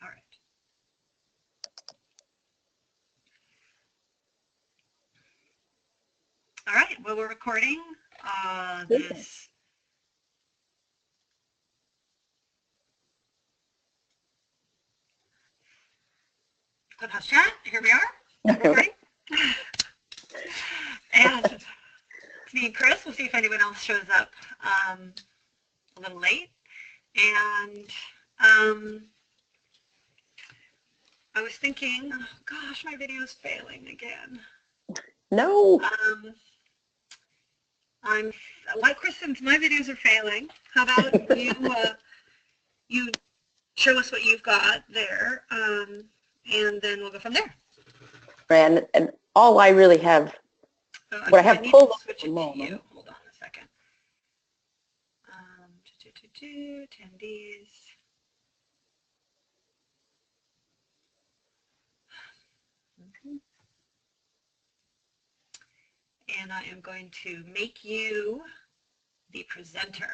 all right. All right, well, we're recording this. Clubhouse Chat, here we are, recording. And it's me and Chris. We'll see if anyone else shows up a little late. And I was thinking, oh gosh, my video's failing again. No. I'm like Chris, since my videos are failing, how about you show us what you've got there, and then we'll go from there. And all I really have, what I have pulled up switch it to you. Hold on a second. Attendees. And I am going to make you the presenter.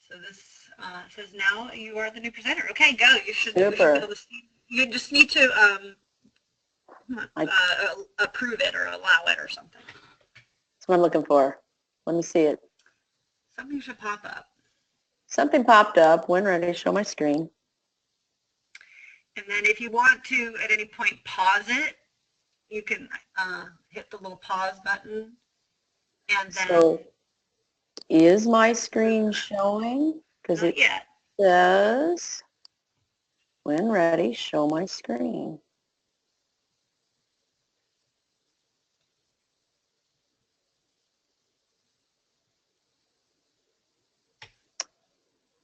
So this says now you are the new presenter. Okay, go. You should be able to see. You just need to approve it or allow it or something. That's what I'm looking for. Let me see it. Something should pop up. Something popped up. When ready, show my screen. And then if you want to at any point pause it, you can hit the little pause button. And then so is my screen showing? Because it says, when ready, show my screen.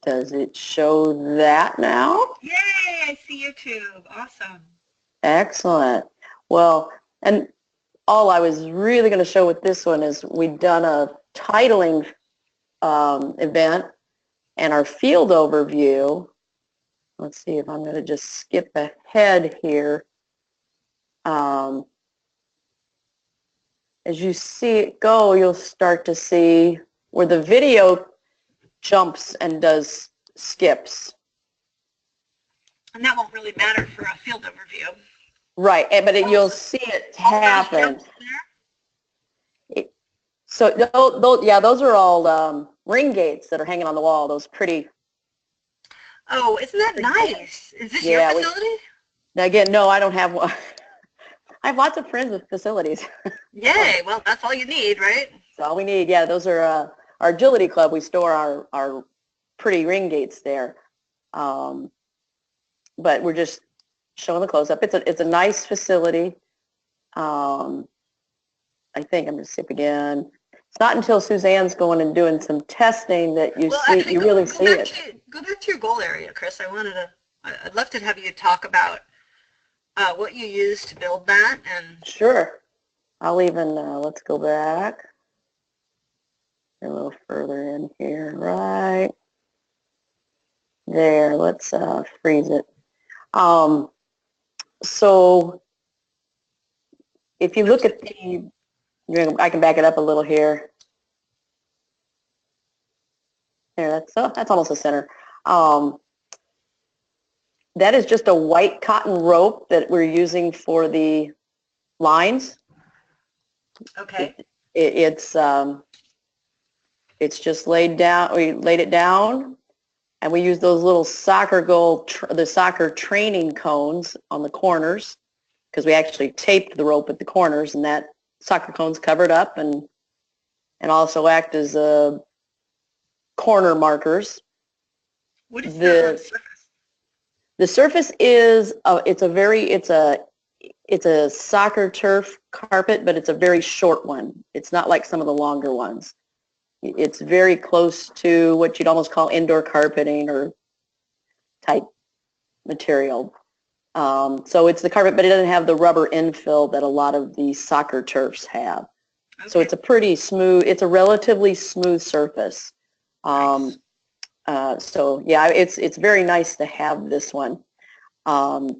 Does it show that now? Yay, I see YouTube. Awesome. Excellent. Well, and all I was really going to show with this one is we've done a titling event and our field overview. Let's see if I'm going to just skip ahead here. As you see it go, you'll start to see where the video jumps and does skips. And that won't really matter for a field overview. Right, but you'll see it happen. So those are all ring gates that are hanging on the wall. Those pretty. Oh, isn't that nice? Is this your facility? Again, no, I don't have one. I have lots of friends with facilities. Yay! Well, that's all you need, right? That's all we need. Yeah, those are our agility club. We store our pretty ring gates there, but we're just showing the close-up. It's a nice facility. I think I'm going to skip again. It's not until Suzanne's going and doing some testing that you really see it. Go back to your goal area, Chris. I'd love to have you talk about what you used to build that. And sure. I'll even, let's go back a little further in here, right there. Let's freeze it. So if you look at I can back it up a little here. There, that's almost the center. That is just a white cotton rope that we're using for the lines. Okay. It's just laid down. We laid it down, and we use those little soccer training cones on the corners, because we actually taped the rope at the corners, and that soccer cones covered up and also act as corner markers. What is the surface? The surface is it's a soccer turf carpet, but it's a very short one. It's not like some of the longer ones. It's very close to what you'd almost call indoor carpeting or type material. So it's the carpet, but it doesn't have the rubber infill that a lot of the soccer turfs have. Okay. So it's a pretty smooth, it's a relatively smooth surface. Nice. So yeah, it's very nice to have this one. Now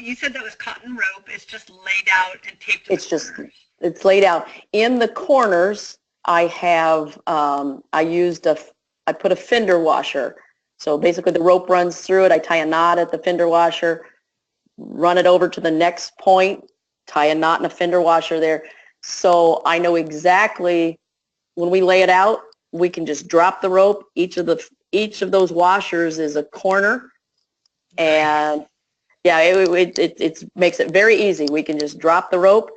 you said that was cotton rope. It's just laid out and taped to the corners. It's laid out in the corners. I have I put a fender washer. So basically the rope runs through it. I tie a knot at the fender washer, run it over to the next point, tie a knot in a fender washer there. So I know exactly when we lay it out, we can just drop the rope. Each of those washers is a corner, and yeah, it makes it very easy. We can just drop the rope,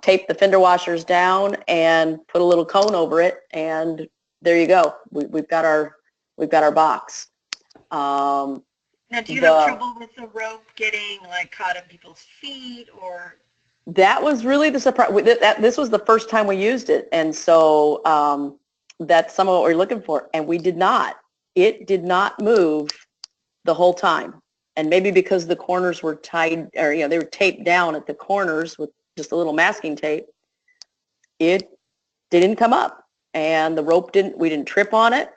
tape the fender washers down, and put a little cone over it, and there you go. We've got our box. Now, do you have trouble with the rope getting like caught in people's feet, or? That was really the surprise. This was the first time we used it, and so that's some of what we're looking for. And we did not. It did not move the whole time. And maybe because the corners were tied, or they were taped down at the corners with just a little masking tape, it didn't come up, and the rope didn't. We didn't trip on it.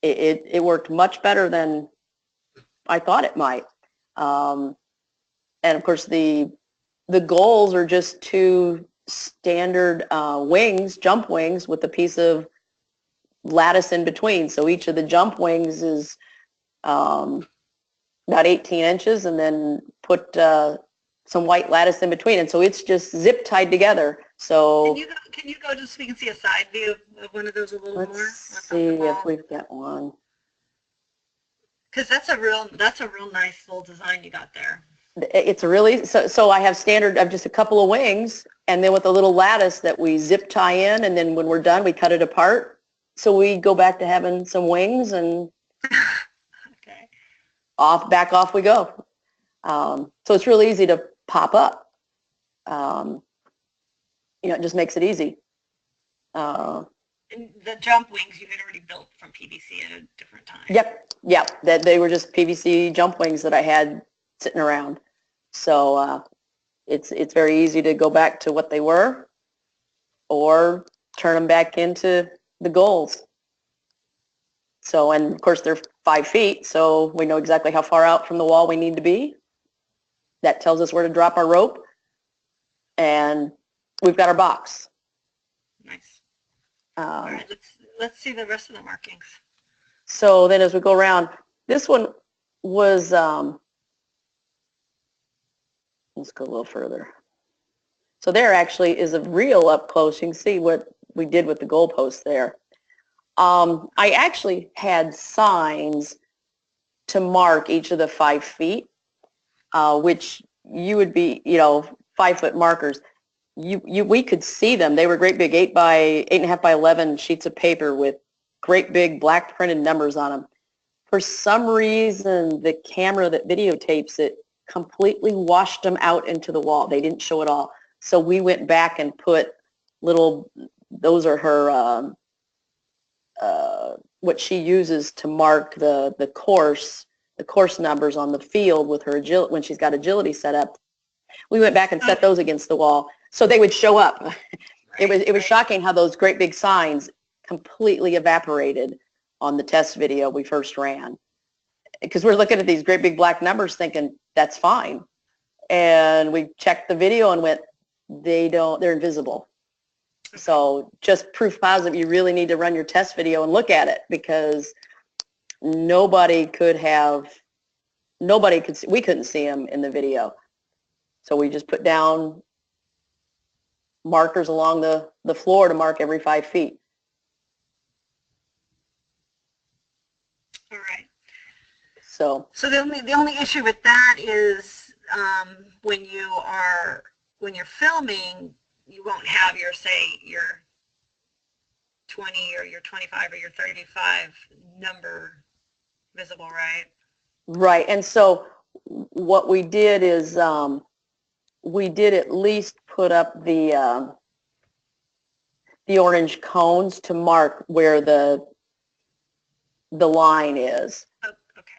It worked much better than I thought it might. And of course, the goals are just two standard wings, jump wings, with a piece of lattice in between. So each of the jump wings is about 18 inches, and then put some white lattice in between. And so it's just zip tied together. So can you go just so we can see a side view of one of those a little more? Let's see if we've got one. Because that's a real nice little design you got there. It's a really, so I have standard of just a couple of wings, and then with a little lattice that we zip tie in, and then when we're done, we cut it apart. So we go back to having some wings, and okay. back off we go. So it's really easy to pop up. It just makes it easy. And the jump wings you had already built from PVC at a different time. Yep. That they were just PVC jump wings that I had sitting around. So it's very easy to go back to what they were, or turn them back into the goals. So, and of course they're 5 feet, so we know exactly how far out from the wall we need to be. That tells us where to drop our rope, and we've got our box. Nice. All right, let's see the rest of the markings. So then as we go around, this one was, let's go a little further. So there actually is a real up close. You can see what we did with the goalpost there. I actually had signs to mark each of the 5 feet, which you would be, 5-foot markers. We could see them. They were great big 8.5 by 11 sheets of paper with great big black printed numbers on them. For some reason, the camera that videotapes it completely washed them out into the wall. They didn't show it all. So we went back and put those are her, what she uses to mark the course numbers on the field with her when she's got agility set up. We went back and set those against the wall so they would show up. It was shocking how those great big signs completely evaporated on the test video we first ran, because we're looking at these great big black numbers thinking that's fine, and we checked the video and went, they're invisible. So just proof positive, you really need to run your test video and look at it, because we couldn't see them in the video. So we just put down markers along the floor to mark every 5 feet. All right. So the only issue with that is when you're filming, you won't have your 20 or your 25 or your 35 number visible, right? Right. And so what we did is we did at least put up the orange cones to mark where the line is. Oh, okay.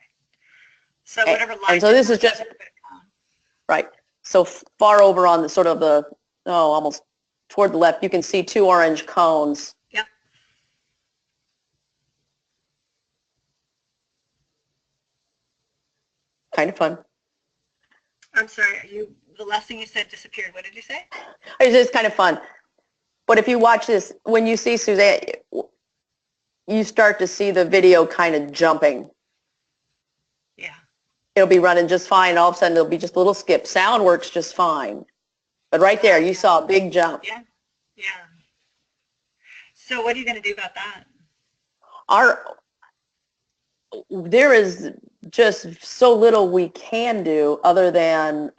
So whatever line. And so this is just right. So far over on the sort of almost toward the left, you can see 2 orange cones. Yep. Kind of fun. I'm sorry, the last thing you said disappeared. What did you say? It's just kind of fun. But if you watch this, when you see Suzanne, you start to see the video kind of jumping. Yeah. It'll be running just fine. And all of a sudden, there'll be just a little skip. Sound works just fine. But right there, you saw a big jump. Yeah. Yeah. So what are you going to do about that? There is just so little we can do other than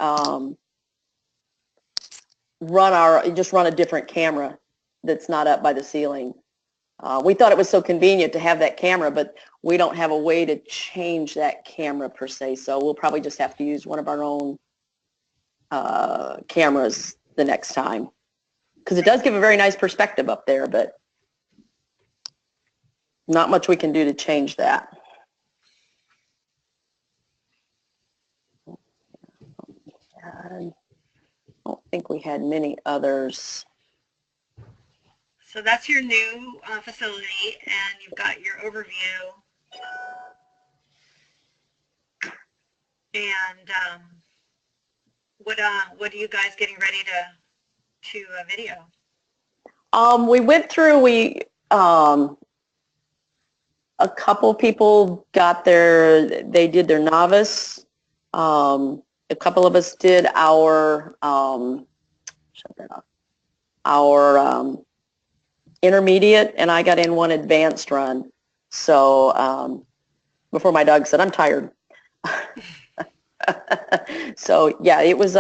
run a different camera that's not up by the ceiling. We thought it was so convenient to have that camera, but we don't have a way to change that camera per se, so we'll probably just have to use one of our own cameras the next time, because it does give a very nice perspective up there, but not much we can do to change that. I don't think we had many others. So that's your new facility, and you've got your overview. And what are you guys getting ready to video? We went through. A couple people got they did their novice. A couple of us did our intermediate, and I got in one advanced run. So before my dog said, "I'm tired." So yeah, it was.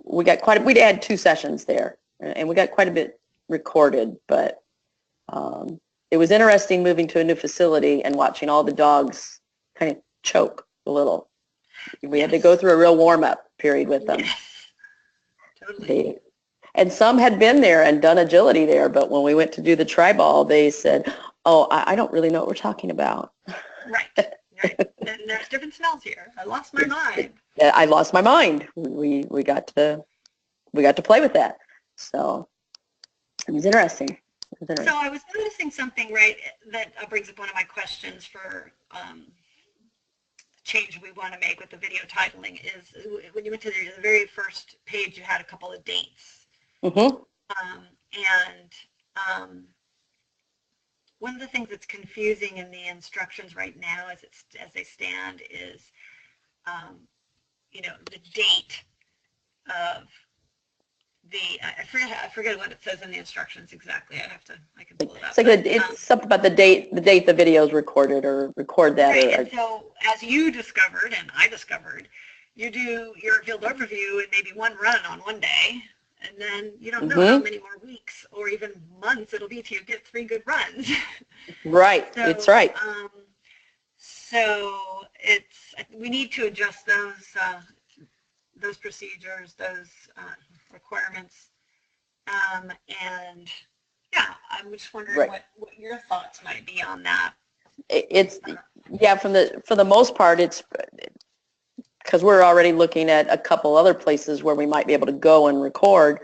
We had 2 sessions there, and we got quite a bit recorded. But it was interesting moving to a new facility and watching all the dogs kind of choke a little. We had to go through a real warm-up period with them. Yes. Totally. And some had been there and done agility there, but when we went to do the tri-ball, they said, "Oh, I don't really know what we're talking about." Right. And there's different smells here. I lost my mind. I lost my mind. We got to play with that. So it was interesting. So I was noticing something, right, that brings up one of my questions for change we want to make with the video titling is when you went to the very first page, you had a couple of dates. Mm-hmm. One of the things that's confusing in the instructions right now as they stand is, the date of I forget what it says in the instructions exactly. I can pull it up. It's something about the date the video is recorded, or record that. Right, and so as you discovered and I discovered, you do your field overview in maybe one run on one day, and then you don't know how many more weeks or even months it'll be till you get 3 good runs. Right, so, it's right. So we need to adjust those procedures, those requirements, and yeah, I'm just wondering what your thoughts might be on that. For the most part, it's because we're already looking at a couple other places where we might be able to go and record.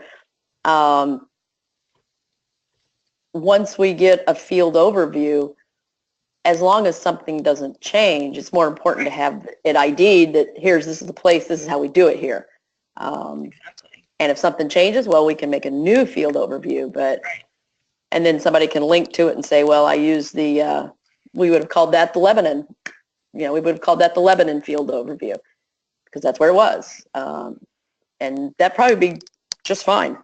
Once we get a field overview, as long as something doesn't change, it's more important to have it ID'd that this is the place, this is how we do it here. Exactly. And if something changes, well, we can make a new field overview, and then somebody can link to it and say, well, I use we would have called that the Lebanon. We would have called that the Lebanon field overview because that's where it was. And that'd probably be just fine.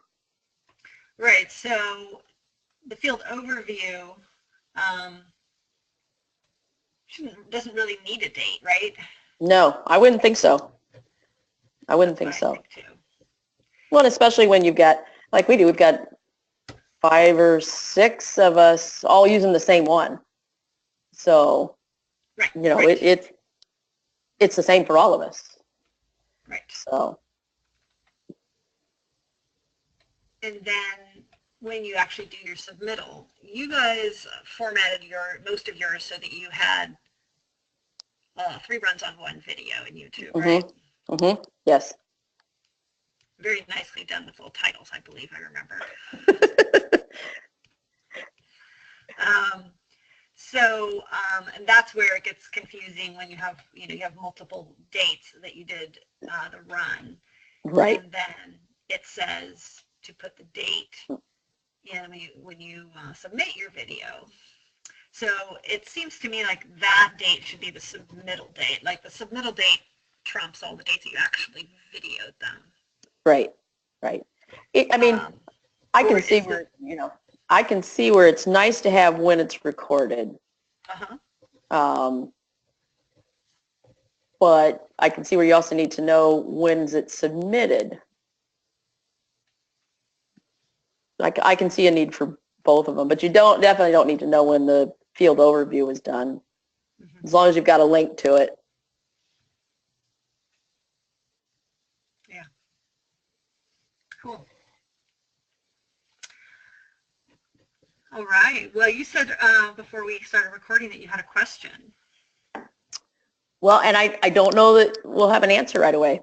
Right. So the field overview doesn't really need a date, right? No, I wouldn't think so. I wouldn't think so. Well, especially when you've got, like we do, we've got 5 or 6 of us all using the same one. So, it's the same for all of us. Right. So. And then when you actually do your submittal, you guys formatted most of yours so that you had 3 runs on one video in YouTube, right? Mm-hmm. Yes. Very nicely done with little titles, I believe I remember. And that's where it gets confusing when you have multiple dates that you did the run. Right. And then it says to put the date in when you submit your video. So it seems to me like that date should be the submittal date. Like the submittal date trumps all the dates that you actually videoed them. Right, right. I mean, I can see where, I can see where it's nice to have when it's recorded. Uh-huh. But I can see where you also need to know when's it submitted. Like I can see a need for both of them, but you definitely don't need to know when the field overview is done, as long as you've got a link to it. Yeah. Cool. All right. Well, you said before we started recording that you had a question. Well, and I don't know that we'll have an answer right away.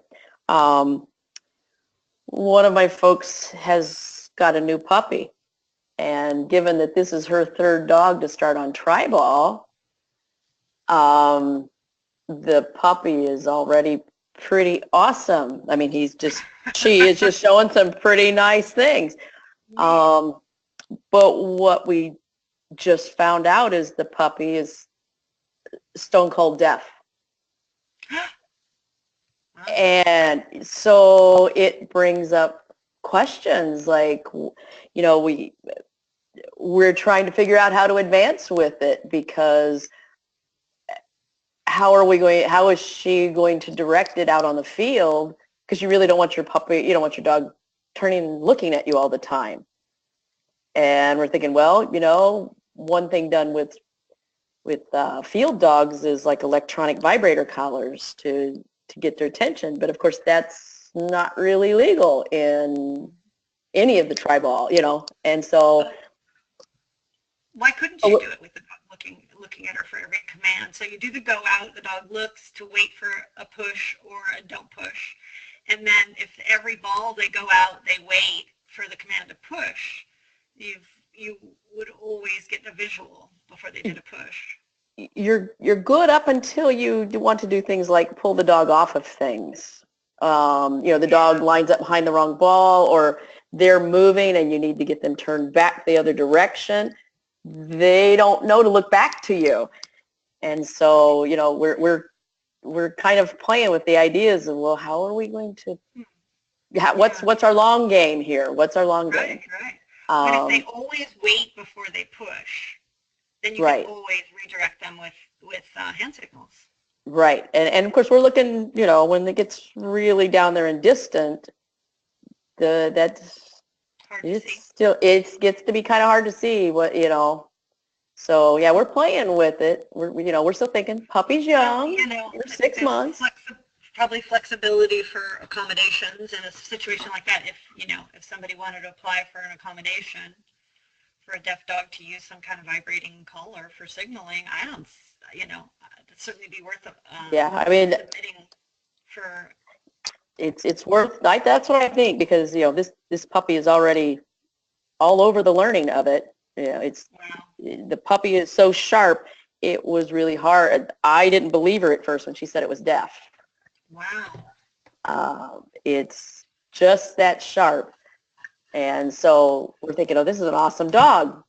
One of my folks has got a new puppy, and given that this is her third dog to start on Tri-Ball, the puppy is already pretty awesome. I mean, she is just showing some pretty nice things. But what we just found out is the puppy is stone cold deaf. And so it brings up questions like, we're trying to figure out how to advance with it, because how is she going to direct it out on the field? Because you really don't want your dog turning and looking at you all the time. And we're thinking, well, one thing done with field dogs is like electronic vibrator collars to get their attention. But of course, that's not really legal in any of the Tri-Ball, and so. Why couldn't you do it with the dog looking at her for every command? So you do the go out, the dog looks to wait for a push or a don't push. And then if every ball they go out, they wait for the command to push, you would always get the visual before they did a push. You're good up until you want to do things like pull the dog off of things. The dog lines up behind the wrong ball, or they're moving and you need to get them turned back the other direction. They don't know to look back to you. And so, we're kind of playing with the ideas of, well, how are we going to, what's our long game here? What's our long game? Right. But if they always wait before they push, then you can always redirect them with hand signals. Right. And of course, we're looking, when it gets really down there and distant, that's hard to see. It gets to be kind of hard to see what, So yeah, we're playing with it. We're still thinking puppy's young. We're 6 months. Probably flexibility for accommodations in a situation like that. If somebody wanted to apply for an accommodation for a deaf dog to use some kind of vibrating collar for signaling, I don't, it'd certainly be worth submitting for. It's worth. That's what I think, because this puppy is already all over the learning of it. The puppy is so sharp. It was really hard. I didn't believe her at first when she said it was deaf. Wow. It's just that sharp. And so we're thinking, this is an awesome dog.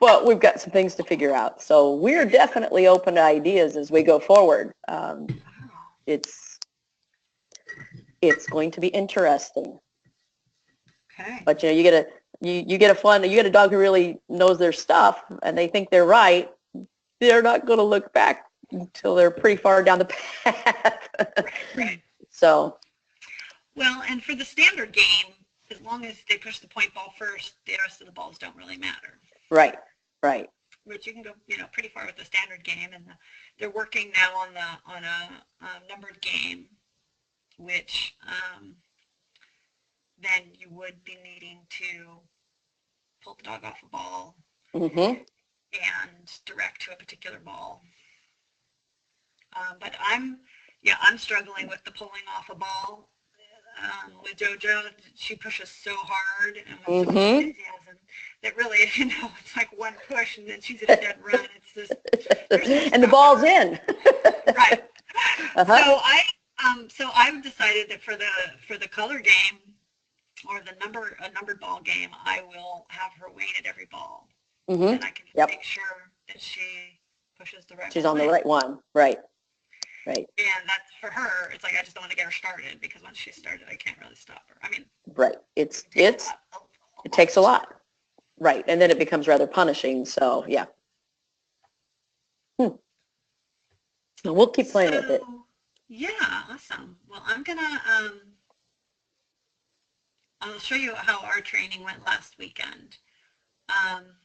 But we've got some things to figure out. So we're definitely open to ideas as we go forward. It's going to be interesting. Okay. But you get a dog who really knows their stuff, and they think they're right. They're not going to look back until they're pretty far down the path. Right. So. Well, and for the standard game, as long as they push the point ball first, the rest of the balls don't really matter. Right. But you can go, pretty far with the standard game, and they're working now on a numbered game, which then you would be needing to pull the dog off a ball and direct to a particular ball. But I'm struggling with the pulling off a ball. With JoJo, she pushes so hard and with so much enthusiasm that really, it's like one push and then she's in a dead run. It's just and the ball's in. Right. So I've decided that for the color game or a numbered ball game, I will have her wait at every ball. Mm-hmm. And I can Yep. make sure that she pushes the right She's one on the away. right one. Right. Right. And that's for her. It's like I just don't want to get her started because once she's started, I can't really stop her. I mean, Right. It takes takes a lot. Right. And then it becomes rather punishing. So yeah. We'll keep playing with it. Yeah, awesome. Well, I'll show you how our training went last weekend. Um,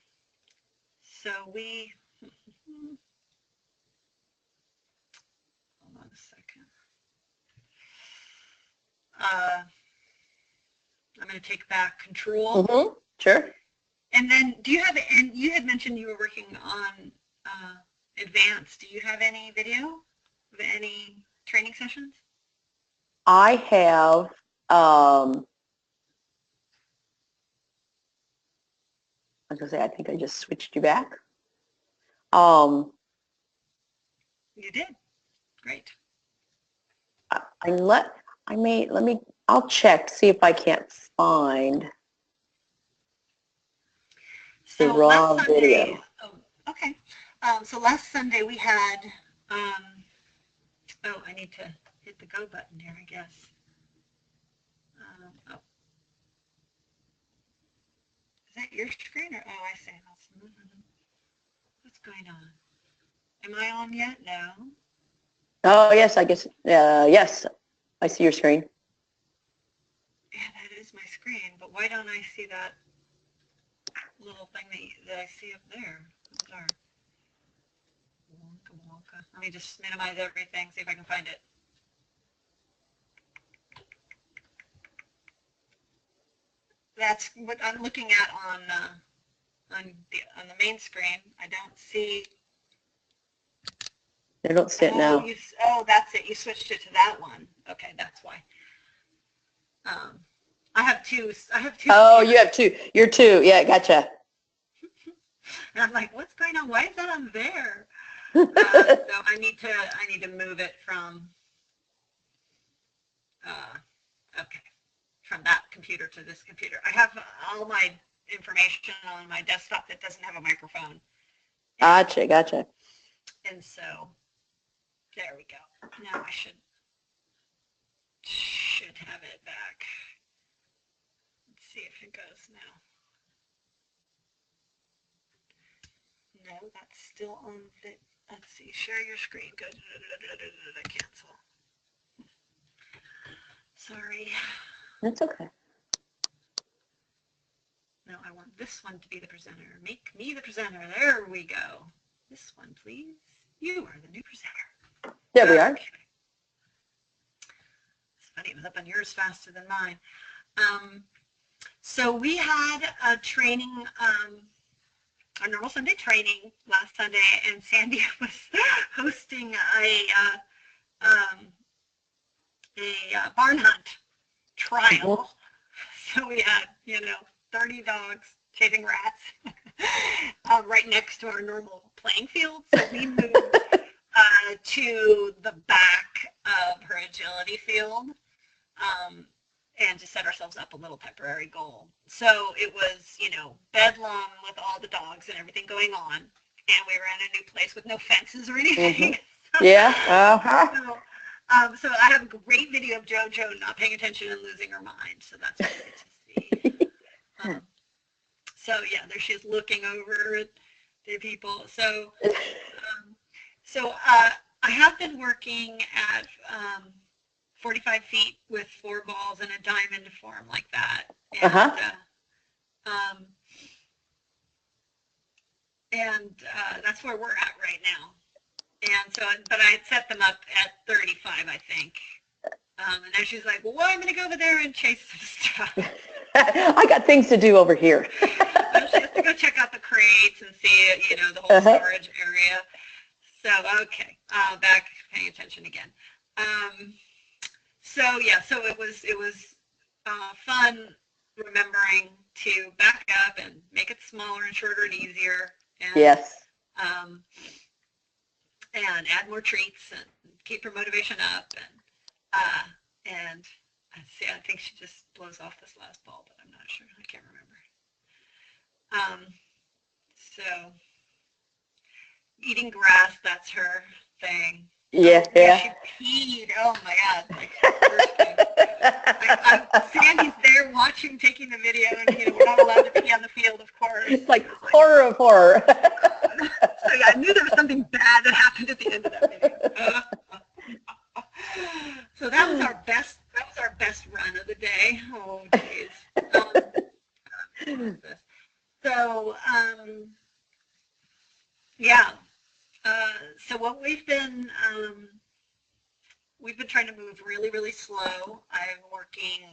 so we, hold on a second. I'm going to take back control. Mm-hmm. Sure. And then and you had mentioned you were working on advanced. Do you have any video of any training sessions? I have, I was going to say, I think I just switched you back. You did. Great. I'll check, see if I can't find the So last raw Sunday, video. oh, okay. So last Sunday we had, I need to hit the go button here, I guess. Oh, is that your screen or, oh, I see. What's going on? Am I on yet? No. Oh, yes, I guess, yes, I see your screen. Yeah, that is my screen, but why don't I see that little thing that I see up there? Bizarre. Wonka, wonka. Let me just minimize everything, see if I can find it. That's what I'm looking at on the main screen. I don't see. I don't see it now. That's it. You switched it to that one. Okay, that's why. I have two. Oh, computers. you have two. You're two. Yeah, gotcha. And I'm like, what's going on? Why is that on there? So I need to move it from okay, from that computer to this computer. I have all my information on my desktop that doesn't have a microphone. Gotcha. And so there we go. Now I should have it back. Let's see if it goes now. No, that's still on the, let's see, share your screen. Good. Cancel. Sorry. That's okay. No, I want this one to be the presenter. Make me the presenter. There we go. This one, please. You are the new presenter. There we are. It's funny, it was up on yours faster than mine. So we had a training, a normal Sunday training last Sunday, and Sandy was hosting a barn hunt trial. So we had, 30 dogs chasing rats right next to our normal playing field. So we moved to the back of her agility field and to set ourselves up a little temporary goal. So it was, bedlam with all the dogs and everything going on. And we were in a new place with no fences or anything. Yeah. So I have a great video of JoJo not paying attention and losing her mind. So that's great to see. So yeah, there she is looking over at the people. So I have been working at 45 feet with 4 balls and a diamond to form like that. And that's where we're at right now. And so, but I had set them up at 35, I think. And then she's like, well, I'm going to go over there and chase some stuff. I got things to do over here. Well, she has to go check out the crates and see, the whole storage area. So, okay, back paying attention again. So it was fun remembering to back up and make it smaller and shorter and easier. And, yes. And add more treats and keep her motivation up. And see, I think she just blows off this last ball, but I'm not sure. I can't remember. So eating grass, that's her thing. Yeah, Oh, yeah, yeah. she peed. Oh my God, like worst thing. Sandy's there watching, taking the video, and we're not allowed to pee on the field, of course. It's like horror of horror. So yeah, I knew there was something bad that happened at the end of that video. So that was our best. That was our best run of the day. Oh, jeez. So yeah. So what we've been trying to move really, really slow.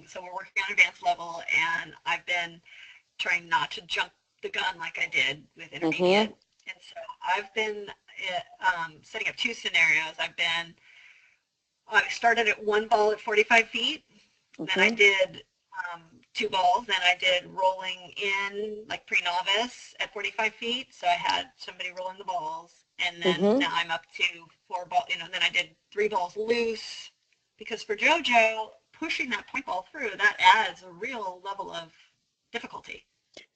So we're working on advanced level, and I've been trying not to jump the gun like I did with intermediate. And so I've been setting up two scenarios. I started at one ball at 45 feet, then I did two balls, then I did rolling in like pre-novice at 45 feet, so I had somebody rolling the balls, and then now I'm up to four ball, then I did three balls loose, because for JoJo, pushing that point ball through, that adds a real level of difficulty.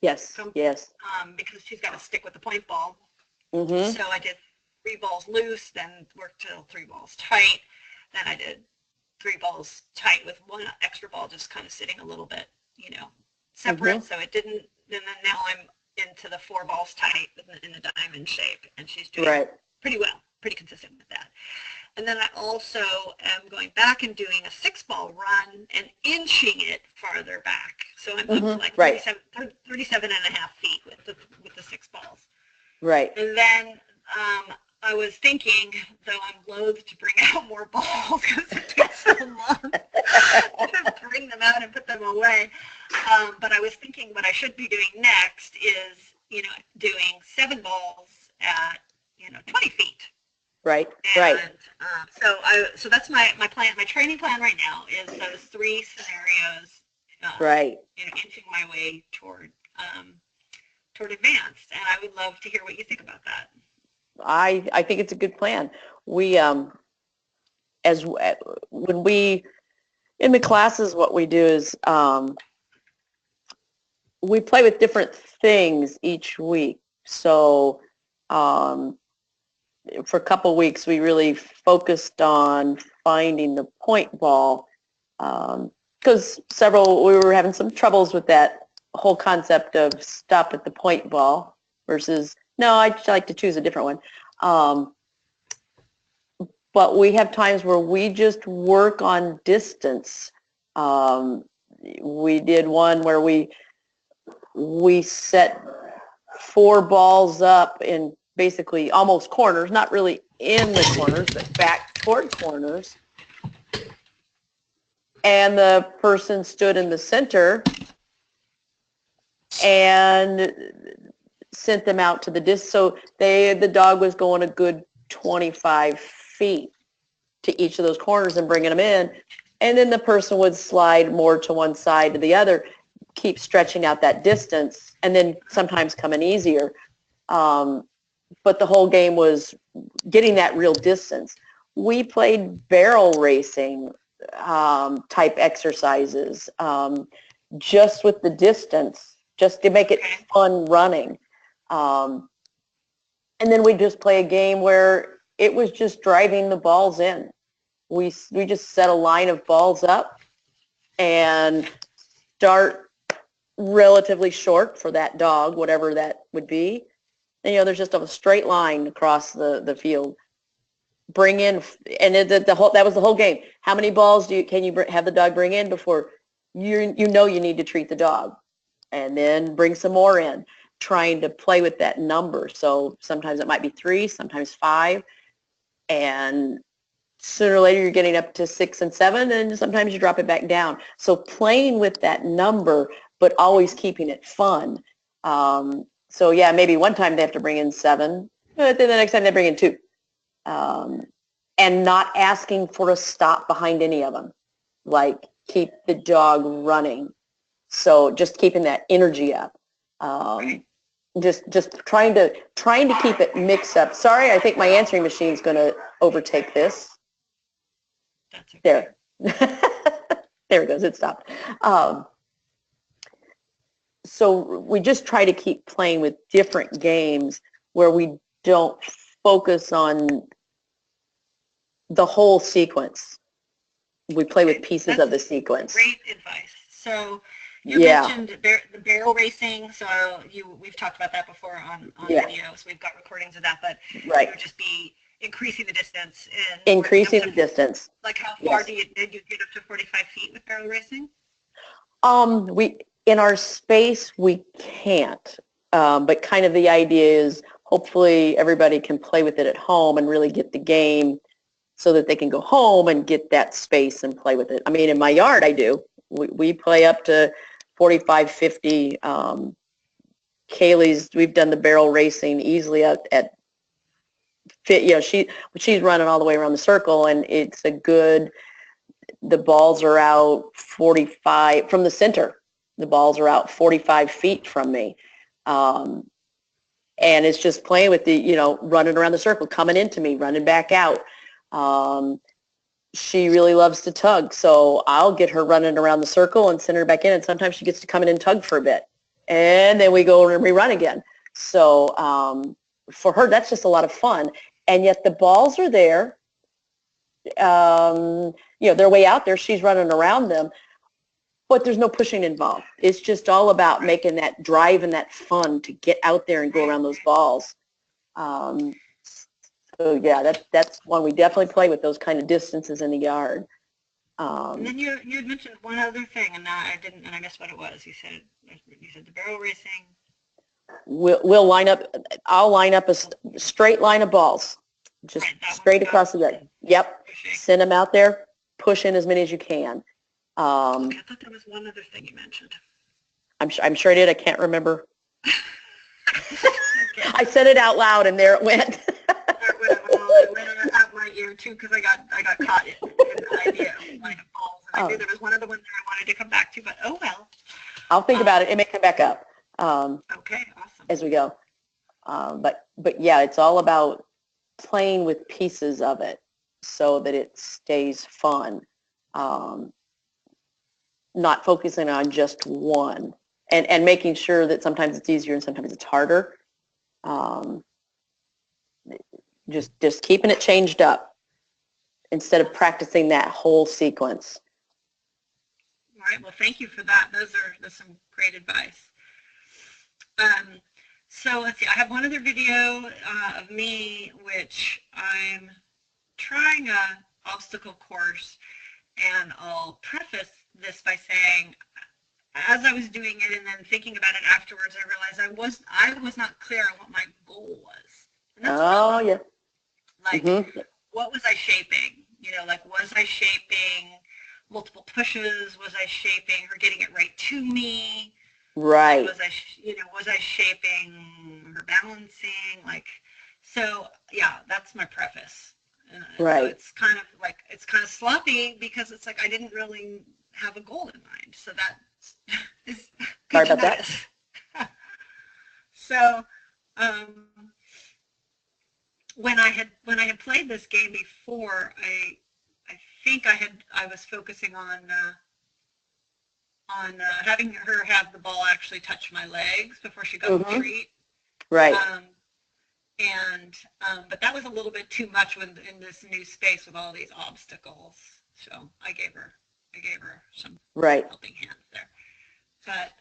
Yes, yes. Because she's got to stick with the point ball. Mm-hmm. So I did three balls loose, then worked till three balls tight, then I did three balls tight with one extra ball just kind of sitting a little bit, separate. So it didn't, and then now I'm into the four balls tight in the diamond shape, and she's doing pretty well, pretty consistent with that. And then I also am going back and doing a six ball run and inching it farther back. So I'm up to like 37 and a half feet with the six balls. Right. And then I was thinking, though I'm loath to bring out more balls because it takes so long to bring them out and put them away. But I was thinking what I should be doing next is, doing seven balls at, 20 feet. Right. And so that's my plan. My training plan right now is those three scenarios. Inching my way toward advanced, and I would love to hear what you think about that. I think it's a good plan. We when we in the classes, what we do is we play with different things each week. So for a couple weeks, we really focused on finding the point ball because we were having some troubles with that whole concept of stop at the point ball versus, no, I'd like to choose a different one. But we have times where we just work on distance. We did one where we set four balls up in basically almost corners, not really in the corners, but back toward corners. And the person stood in the center and sent them out to the disc. So the dog was going a good 25 feet to each of those corners and bringing them in. And then the person would slide more to one side to the other, keep stretching out that distance, and then sometimes coming easier. But the whole game was getting that real distance. We played barrel racing type exercises just with the distance, just to make it fun running. And then we just play a game where it was just driving the balls in. We just set a line of balls up and start relatively short for that dog, whatever that would be. And, there's just a straight line across the field. Bring in, and that was the whole game. How many balls can you have the dog bring in before you need to treat the dog? And then bring some more in, trying to play with that number. So sometimes it might be 3, sometimes 5, and sooner or later you're getting up to 6 and 7, and sometimes you drop it back down. So playing with that number, but always keeping it fun. So yeah, maybe one time they have to bring in 7, but then the next time they bring in 2. And not asking for a stop behind any of them. Like, keep the dog running. So just keeping that energy up. Just trying to keep it mixed up. Sorry, I think my answering machine's going to overtake this. That's okay. There. There it goes. It stopped. so we just try to keep playing with different games where we don't focus on the whole sequence. We play with pieces of the sequence. Great advice. So you Yeah. mentioned the barrel racing. So we've talked about that before on Yeah. video. So we've got recordings of that, but Right. it would just be increasing the distance. And increasing the distance. Like how far Yes. did you get up to 45 feet with barrel racing? We in our space we can't, but kind of the idea is hopefully everybody can play with it at home and really get the game so that they can go home and get that space and play with it. I mean, in my yard I do. We play up to 45, 50. Kaylee's, we've done the barrel racing easily at fit. You know, she's running all the way around the circle, and it's a good. The balls are out 45 from the center. The balls are out 45 feet from me. And it's just playing with the, you know, running around the circle, coming into me, running back out. She really loves to tug, so I'll get her running around the circle and send her back in, and sometimes she gets to come in and tug for a bit. And then we go and rerun again. So for her, that's just a lot of fun. And yet the balls are there. You know, they're way out there. She's running around them, but there's no pushing involved. It's just all about making that drive and that fun to get out there and go around those balls. So yeah, that's one we definitely play with, those kind of distances in the yard. And then you had mentioned one other thing, and I didn't, and I missed what it was. You said the barrel racing. We'll line up. I'll line up a straight line of balls, just straight across the yard. Yep. Pushing. Send them out there. Push in as many as you can. Okay, I thought there was one other thing you mentioned. I'm sure I did. I can't remember. I said it out loud, and there it went. It went out my ear too, because I got caught in the idea of line of balls. And I knew there was one other one that I wanted to come back to, but oh well. I'll think about it. It may come back up. Okay, awesome. As we go. But yeah, it's all about playing with pieces of it so that it stays fun. Not focusing on just one, and making sure that sometimes it's easier and sometimes it's harder. Just keeping it changed up instead of practicing that whole sequence. All right. Well, thank you for that. That's some great advice. So let's see. I have one other video of me, which I'm trying a obstacle course, and I'll preface this by saying, as I was doing it and then thinking about it afterwards, I realized I was not clear on what my goal was. And that's yeah. Like, what was I shaping? You know, like, was I shaping multiple pushes? Was I shaping her getting it right to me? Right. Was I shaping her balancing? Like, so yeah, that's my preface. And right. So it's kind of sloppy because it's like I didn't really have a goal in mind. So that is good. Sorry about that. So when I had played this game before, I think I was focusing on having her have the ball actually touch my legs before she got the treat. Right. But that was a little bit too much in this new space with all these obstacles. So I gave her some helping hands there. But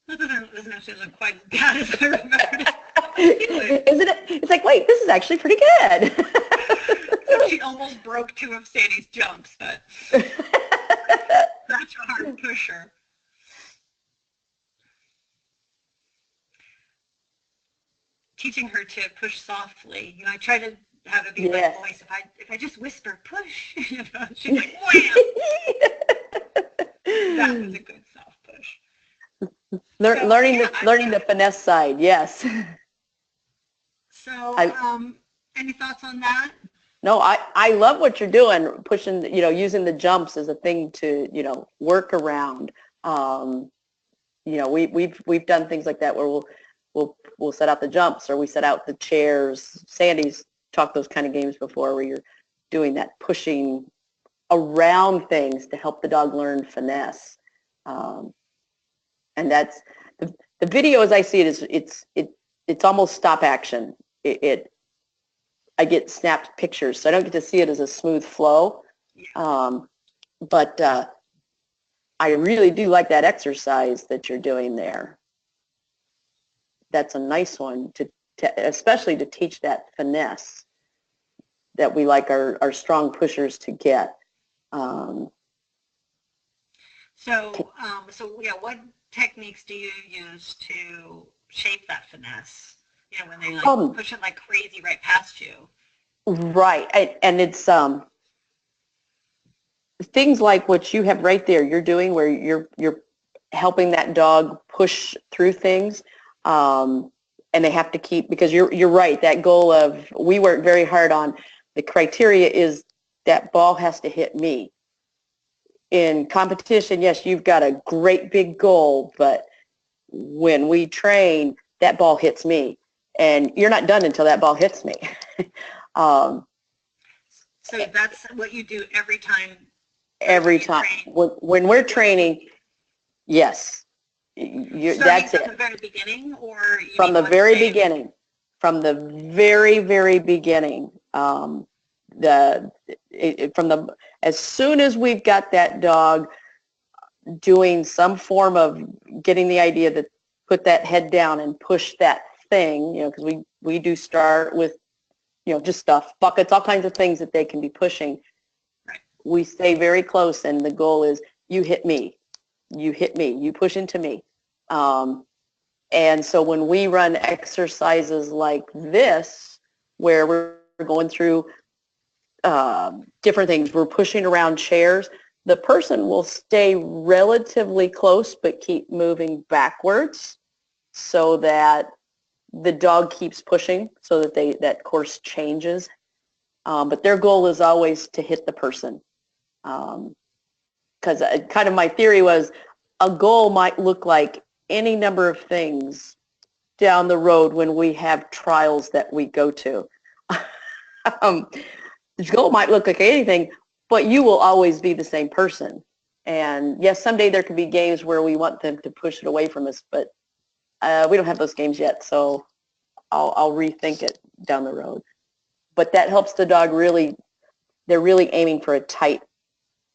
it doesn't necessarily look quite as bad as I remembered it. Isn't it? It's like, wait, this is actually pretty good. So she almost broke two of Sandy's jumps, but such a hard pusher. Teaching her to push softly. You know, I try to have it be my voice. If I just whisper, push, you know, she's like, wham! That was a good soft push. Learning the finesse side, yes. So, any thoughts on that? No, I love what you're doing, pushing, you know, using the jumps as a thing to, you know, work around. You know, we've done things like that where we'll set out the jumps, or we set out the chairs. Sandy's talked those kind of games before, where you're doing that pushing around things to help the dog learn finesse. And that's the video as I see it is it's almost stop action. I get snapped pictures, so I don't get to see it as a smooth flow. But I really do like that exercise that you're doing there. That's a nice one to especially to teach that finesse that we like our strong pushers to get. So yeah, what techniques do you use to shape that finesse? You know, when they like push it like crazy right past you. Right, and it's things like what you have right there. You're doing where you're helping that dog push through things, and they have to keep, because you're right. That goal of, we work very hard on the criteria is that ball has to hit me. In competition, yes, you've got a great big goal, but when we train, that ball hits me, and you're not done until that ball hits me. So that's what you do every time. Every time when we're training, yes, that's it. From the very beginning, or from the very beginning, from the very beginning. As soon as we've got that dog doing some form of getting the idea that put that head down and push that thing, you know, because we do start with, you know, just stuff, buckets, all kinds of things that they can be pushing. Right. We stay very close, and the goal is you hit me, you push into me. And so when we run exercises like this, where we're going through different things, we're pushing around chairs, the person will stay relatively close but keep moving backwards so that the dog keeps pushing, so that that course changes. But their goal is always to hit the person. Because kind of my theory was, a goal might look like any number of things down the road when we have trials that we go to. The goal might look like anything, but you will always be the same person. And yes, someday there could be games where we want them to push it away from us, but we don't have those games yet, so I'll rethink it down the road. But that helps the dog really, they're really aiming for a tight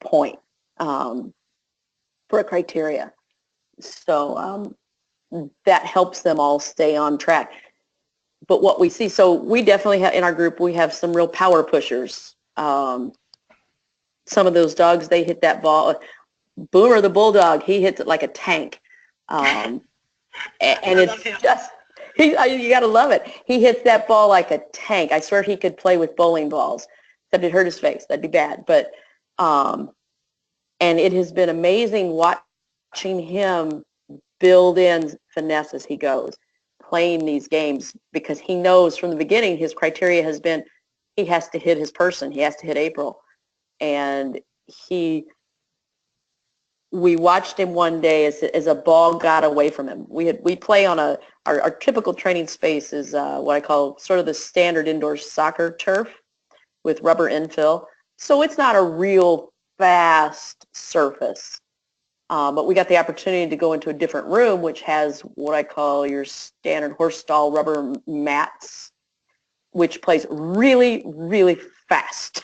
point, for a criteria. So that helps them all stay on track. But what we see, so we definitely have in our group, we have some real power pushers. Some of those dogs, they hit that ball. Boomer the bulldog, he hits it like a tank. And it's just, you got to love it. He hits that ball like a tank. I swear he could play with bowling balls, except it hurt his face. That'd be bad. But and it has been amazing watching him build in finesse as he goes, playing these games, because he knows from the beginning his criteria has been he has to hit his person. He has to hit April. And we watched him one day as a ball got away from him. We play on our typical training space is what I call sort of the standard indoor soccer turf with rubber infill. So it's not a real fast surface. But we got the opportunity to go into a different room, which has what I call your standard horse stall rubber mats, which plays really, really fast.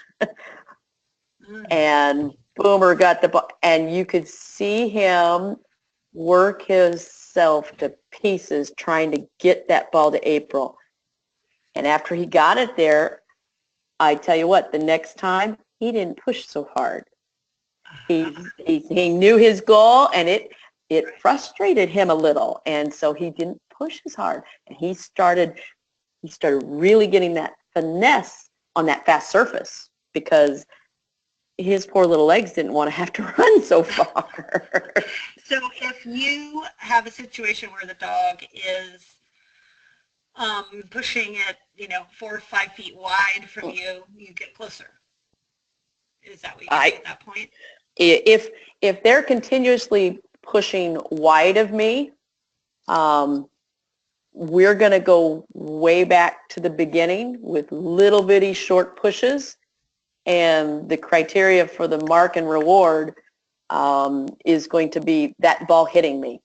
And Boomer got the ball, and you could see him work himself to pieces trying to get that ball to April. And after he got it there, I tell you what, the next time he didn't push so hard. He knew his goal, and it frustrated him a little, and so he didn't push as hard. And he started really getting that finesse on that fast surface, because his poor little legs didn't want to have to run so far. So if you have a situation where the dog is pushing it, 4 or 5 feet wide from you, you get closer. Is that what you do at that point? If they're continuously pushing wide of me, we're going to go way back to the beginning with little bitty short pushes, and the criteria for the mark and reward is going to be that ball hitting me.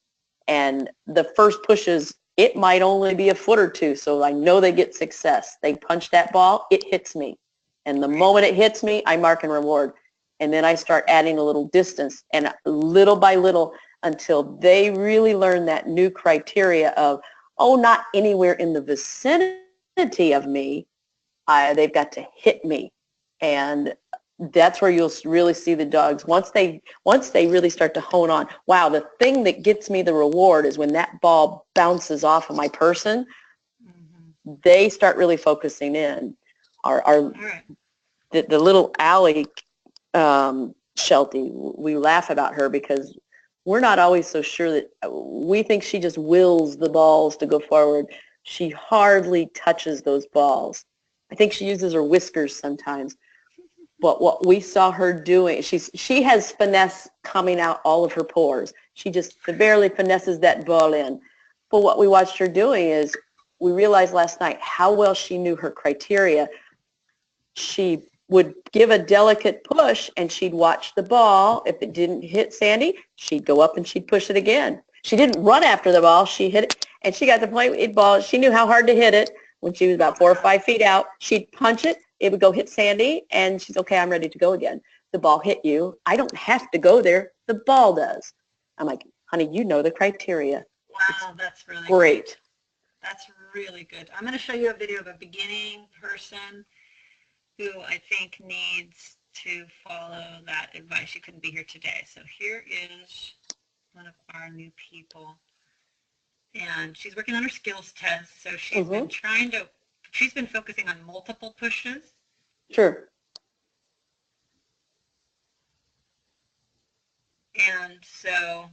And the first pushes, it might only be a foot or two, so I know they get success. They punch that ball, it hits me. And the moment it hits me, I mark and reward. And then I start adding a little distance, and little by little, until they really learn that new criteria of, oh, not anywhere in the vicinity of me, they've got to hit me. And that's where you'll really see the dogs. Once they really start to hone on, wow, the thing that gets me the reward is when that ball bounces off of my person, they start really focusing in. The little Allie, Sheltie, we laugh about her because we're not always so sure that we think she just wills the balls to go forward. She hardly touches those balls. I think she uses her whiskers sometimes. But what we saw her doing, she has finesse coming out all of her pores. She just barely finesses that ball in. But what we watched her doing is, we realized last night how well she knew her criteria. She would give a delicate push, and she'd watch the ball. If it didn't hit Sandy, she'd go up and she'd push it again. She didn't run after the ball. She hit it, and she got the point. She knew how hard to hit it. When she was about 4 or 5 feet out, she'd punch it. It would go hit Sandy, and she's, okay, I'm ready to go again. The ball hit you. I don't have to go there. The ball does. I'm like, honey, you know the criteria. Wow, that's really great. Good. That's really good. I'm going to show you a video of a beginning person who I think needs to follow that advice. You couldn't be here today. So here is one of our new people. And she's working on her skills test. So she's been she's been focusing on multiple pushes. Sure. And so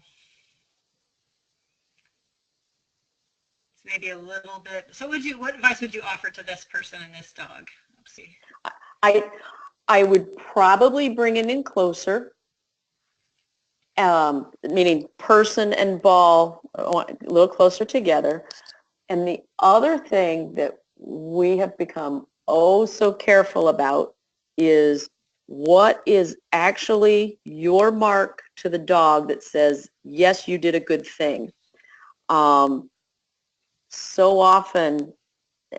it's maybe a little bit. So what advice would you offer to this person and this dog? Let's see. I would probably bring it in closer, meaning person and ball a little closer together. And the other thing that we have become so careful about is what is actually your mark to the dog that says, yes, you did a good thing. So often,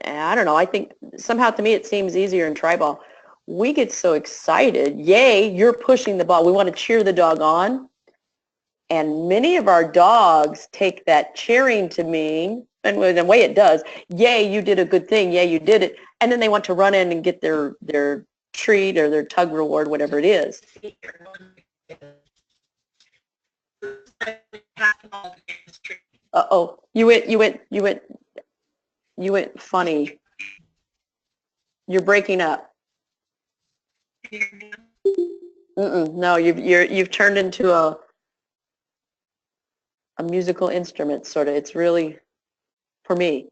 I don't know, I think somehow to me it seems easier in tri-ball. We get so excited, yay, you're pushing the ball. We want to cheer the dog on. And many of our dogs take that cheering to mean, and in a way it does, yay, you did a good thing, yay, you did it. And then they want to run in and get their treat or their tug reward, whatever it is. Uh-oh, you went funny. You're breaking up. No, you've turned into a musical instrument, sort of. It's really, for me.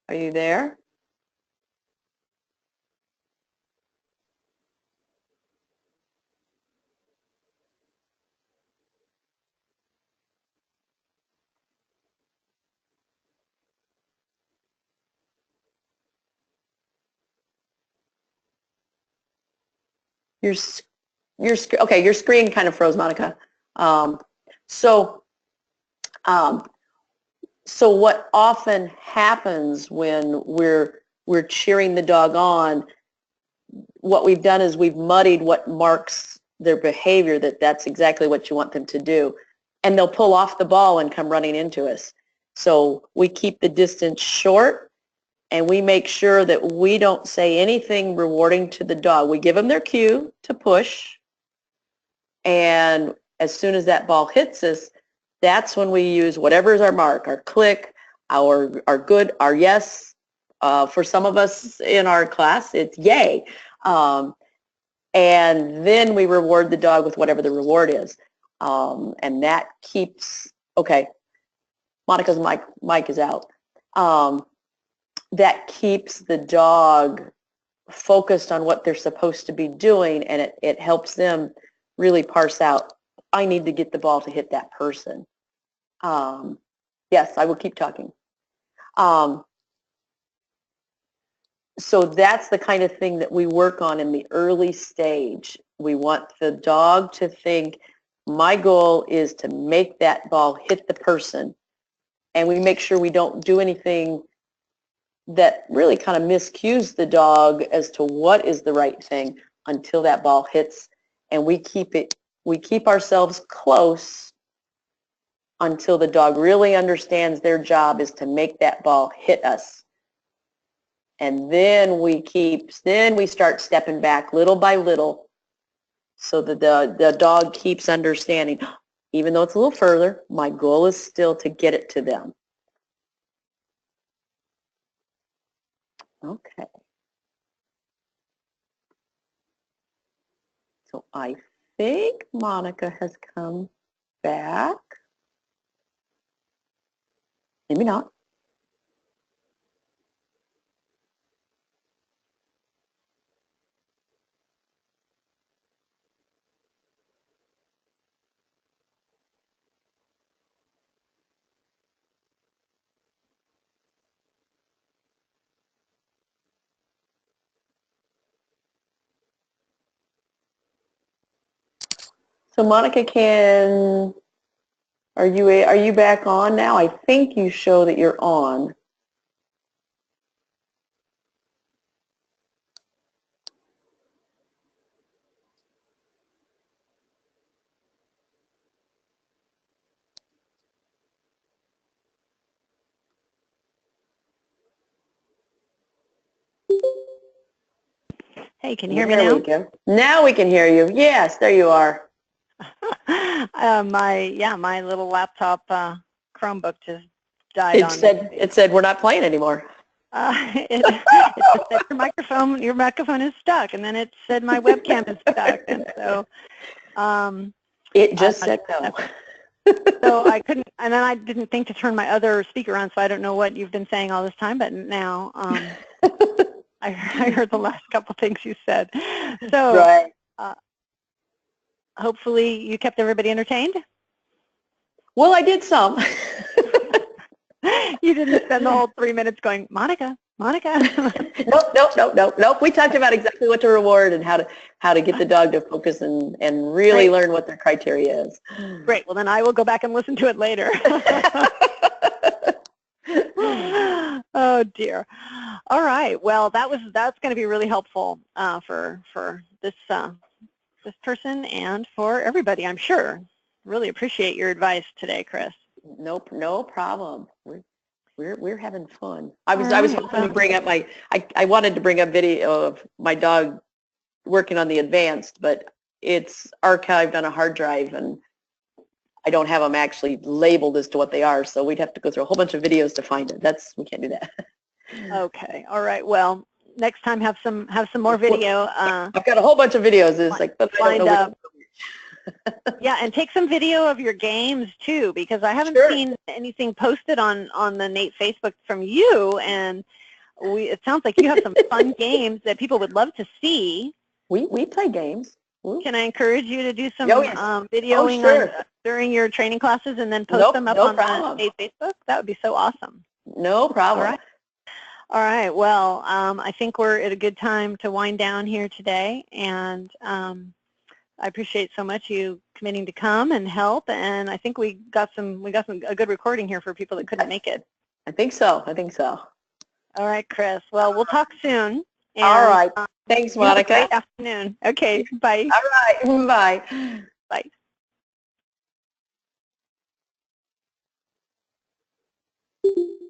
Are you there? Okay, your screen kind of froze, Monica. So what often happens when we're cheering the dog on, what we've done is we've muddied what marks their behavior, that's exactly what you want them to do. And they'll pull off the ball and come running into us. So we keep the distance short, and we make sure that we don't say anything rewarding to the dog. We give them their cue to push, and as soon as that ball hits us, that's when we use whatever is our mark, our click, our good, our yes. For some of us in our class, it's yay. And then we reward the dog with whatever the reward is. And that keeps, okay, Monica's mic is out. That keeps the dog focused on what they're supposed to be doing, and it helps them really parse out, I need to get the ball to hit that person. Yes, I will keep talking. So that's the kind of thing that we work on in the early stage. We want the dog to think, my goal is to make that ball hit the person. And we make sure we don't do anything that really kind of miscues the dog as to what is the right thing until that ball hits. And we keep ourselves close until the dog really understands their job is to make that ball hit us. And then we start stepping back little by little so that the dog keeps understanding, even though it's a little further, my goal is still to get it to them. Okay. So I think Monica has come back. Maybe not. So Monica, are you back on now? I think you show that you're on. Hey, can you hear me now? There we go. Now we can hear you. Yes, there you are. My little laptop Chromebook just died on me. It said we're not playing anymore. It just said your microphone is stuck, and then it said my webcam is stuck, and so it just said no. So I couldn't, and then I didn't think to turn my other speaker on, so I don't know what you've been saying all this time, but now I heard the last couple things you said. So right. Hopefully you kept everybody entertained. Well, I did some. You didn't spend the whole 3 minutes going, Monica. Nope. We talked about exactly what to reward and how to get the dog to focus and really learn what their criteria is. Great. Well, then I will go back and listen to it later. Oh dear. All right. Well, that's going to be really helpful for this person and for everybody, I'm sure. Really appreciate your advice today, Chris. Nope, no problem. We're having fun. I was hoping to bring up I wanted to bring up video of my dog working on the advanced, but it's archived on a hard drive and I don't have them actually labeled as to what they are, so we'd have to go through a whole bunch of videos to find it. We can't do that. Okay. All right. Well, next time have some more video. I've got a whole bunch of videos. It's like, but I don't know. Yeah, and take some video of your games too, because I haven't seen anything posted on the Nate Facebook from you, and it sounds like you have some fun games that people would love to see. We play games. Ooh. Can I encourage you to do some videoing during your training classes and then post them up on the Nate Facebook? That would be so awesome. No problem. All right. Well, I think we're at a good time to wind down here today, and I appreciate so much you committing to come and help, and I think we got a good recording here for people that couldn't make it. I think so. All right, Chris. Well, we'll talk soon. And, all right. Thanks, Monica. Have a great afternoon. Okay. Bye. All right. Bye. Bye.